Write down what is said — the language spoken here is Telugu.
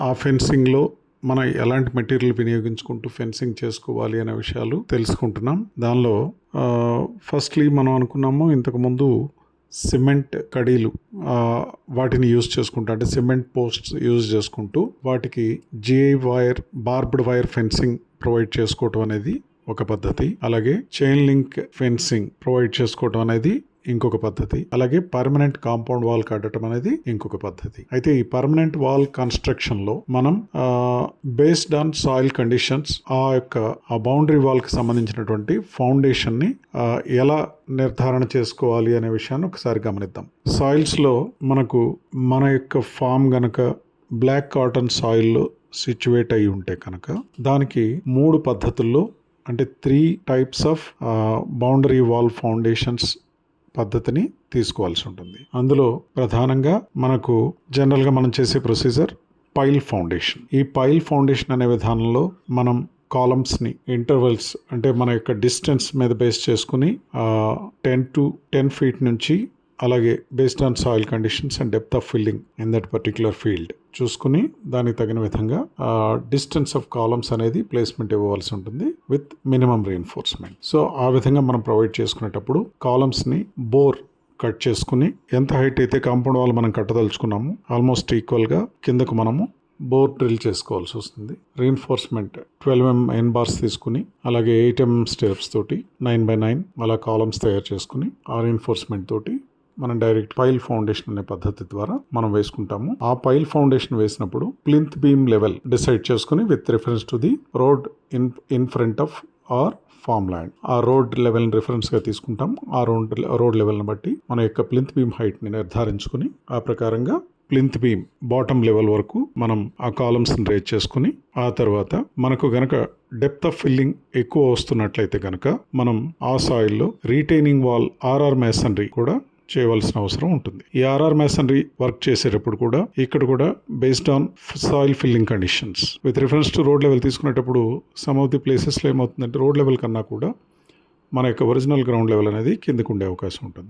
ఆ ఫెన్సింగ్లో మనం ఎలాంటి మెటీరియల్ వినియోగించుకుంటూ ఫెన్సింగ్ చేసుకోవాలి అనే విషయాలు తెలుసుకుంటున్నాం. దానిలో ఫస్ట్లీ మనం అనుకున్నాము ఇంతకుముందు సిమెంట్ కడీలు వాటిని యూజ్ చేసుకుంటూ, అంటే సిమెంట్ పోస్ట్స్ యూజ్ చేసుకుంటూ వాటికి GI wire, barbed wire fencing provide చేసుకోవటం అనేది ఒక పద్ధతి. అలాగే చైన్ లింక్ ఫెన్సింగ్ ప్రొవైడ్ చేసుకోవటం అనేది ఇంకొక పద్ధతి. అలాగే పర్మనెంట్ కాంపౌండ్ వాల్ కట్టడం అనేది ఇంకొక పద్ధతి. అయితే ఈ పర్మనెంట్ వాల్ కన్స్ట్రక్షన్ లో మనం బేస్డ్ ఆన్ సాయిల్ కండిషన్స్ ఆ బౌండరీ వాల్ కి సంబంధించినటువంటి ఫౌండేషన్ ని ఎలా నిర్ధారణ చేసుకోవాలి అనే విషయాన్ని ఒకసారి గమనిద్దాం. సాయిల్స్ లో మనకు మన యొక్క ఫామ్ గనక బ్లాక్ కాటన్ సాయిల్ లో సిచ్యువేట్ అయి ఉంటే కనుక దానికి 3 పద్ధతుల్లో, అంటే 3 types of boundary wall foundations పద్ధతిని తీసుకోవాల్సి ఉంటుంది. అందులో ప్రధానంగా మనకు జనరల్గా మనం చేసే ప్రొసీజర్ పైల్ ఫౌండేషన్. ఈ పైల్ ఫౌండేషన్ అనే విధానంలో మనం కాలమ్స్ని ఇంటర్వెల్స్, అంటే మన యొక్క డిస్టెన్స్ మీద బేస్ చేసుకుని 10 to 10 feet నుంచి, అలాగే based on soil conditions and depth of filling in that particular field చూసుకుని దానికి తగిన విధంగా డిస్టెన్స్ ఆఫ్ కాలమ్స్ అనేది ప్లేస్మెంట్ ఇవ్వవలసి ఉంటుంది విత్ మినిమం రీఎన్ఫోర్స్మెంట్. సో ఆ విధంగా మనం ప్రొవైడ్ చేసుకునేటప్పుడు కాలమ్స్ని బోర్ కట్ చేసుకుని ఎంత హైట్ అయితే కాంపౌండ్ వాల్ మనం కట్టదలుచుకున్నాము ఆల్మోస్ట్ ఈక్వల్గా కిందకు మనము బోర్ డ్రిల్ చేసుకోవాల్సి వస్తుంది. రీఎన్ఫోర్స్మెంట్ 12mm ఐరన్ బార్స్ తీసుకుని, అలాగే 8mm స్టెప్స్ తోటి 9x9 అలా కాలమ్స్ తయారు చేసుకుని ఆ రీఎన్ఫోర్స్మెంట్ తోటి మనం డైరెక్ట్ పైల్ ఫౌండేషన్ అనే పద్ధతి ద్వారా మనం వేసుకుంటాము. ఆ పైల్ ఫౌండేషన్ వేసినప్పుడు ప్లింత్ బీమ్ లెవెల్ డిసైడ్ చేసుకుని with reference to the road in front of our farm land, ఆ రోడ్ లెవెల్ రిఫరెన్స్ గా తీసుకుంటాం. ఆ రోడ్ లెవెల్ ని బట్టి మన యొక్క ప్లింత్ బీమ్ హైట్ ని నిర్ధారించుకుని ఆ ప్రకారంగా ప్లింత్ బీమ్ బాటమ్ లెవెల్ వరకు మనం ఆ కాలమ్స్ ని రేజ్ చేసుకుని, ఆ తర్వాత మనకు గనక డెప్త్ ఆఫ్ ఫిల్లింగ్ ఎక్కువ వస్తున్నట్లయితే గనక మనం ఆ సాయిల్లో రీటైనింగ్ వాల్ ఆర్ఆర్ మేసనరీ కూడా చేయవలసిన అవసరం ఉంటుంది. ఈ ఆర్ఆర్ మేసనరీ వర్క్ చేసేటప్పుడు కూడా ఇక్కడ కూడా based on soil filling conditions with reference to road level తీసుకునేటప్పుడు సమ్ ఆఫ్ ది ప్లేసెస్లో ఏమవుతుందంటే రోడ్ లెవెల్ కన్నా కూడా మన యొక్క ఒరిజినల్ గ్రౌండ్ లెవెల్ అనేది కిందకు ఉండే అవకాశం ఉంటుంది.